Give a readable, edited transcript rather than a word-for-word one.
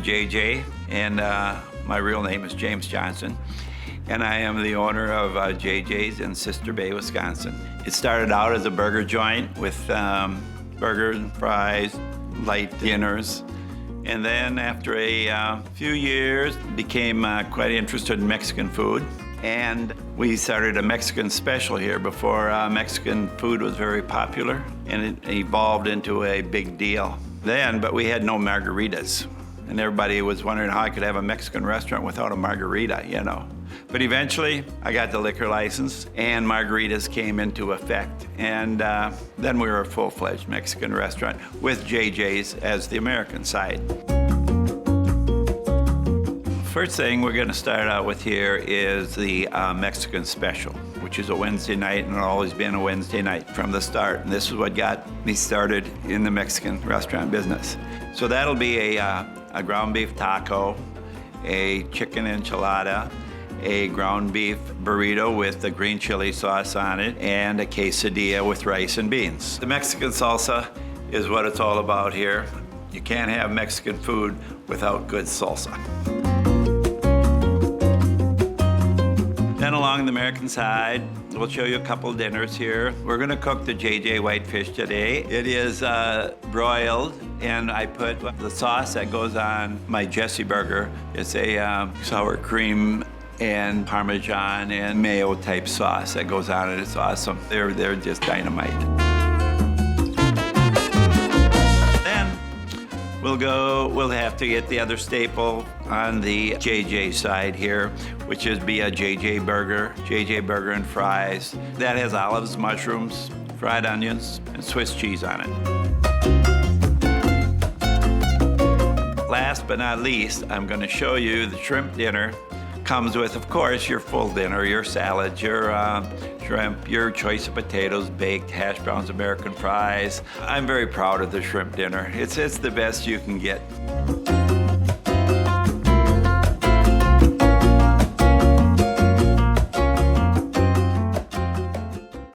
JJ, and my real name is James Johnson, and I am the owner of JJ's in Sister Bay, Wisconsin. It started out as a burger joint with burgers and fries, light dinners, and then after a few years, became quite interested in Mexican food, and we started a Mexican special here before Mexican food was very popular, and it evolved into a big deal then, but we had no margaritas. And everybody was wondering how I could have a Mexican restaurant without a margarita, you know. But eventually, I got the liquor license, and margaritas came into effect. And then we were a full-fledged Mexican restaurant with JJ's as the American side. First thing we're going to start out with here is the Mexican special, which is a Wednesday night, and it's always been a Wednesday night from the start. And this is what got me started in the Mexican restaurant business. So that'll be a ground beef taco, a chicken enchilada, a ground beef burrito with the green chili sauce on it, and a quesadilla with rice and beans. The Mexican salsa is what it's all about here. You can't have Mexican food without good salsa. Then along the American side, we'll show you a couple dinners here. We're gonna cook the JJ Whitefish today. It is broiled, and I put the sauce that goes on my Jesse burger. It's a sour cream and Parmesan and mayo type sauce that goes on it. It's awesome. They're just dynamite. Then we'll have to get the other staple on the JJ side here, which is be a JJ burger and fries. That has olives, mushrooms, fried onions, and Swiss cheese on it. Last but not least, I'm gonna show you the shrimp dinner. Comes with, of course, your full dinner, your salads, your shrimp, your choice of potatoes, baked, hash browns, American fries. I'm very proud of the shrimp dinner. It's the best you can get.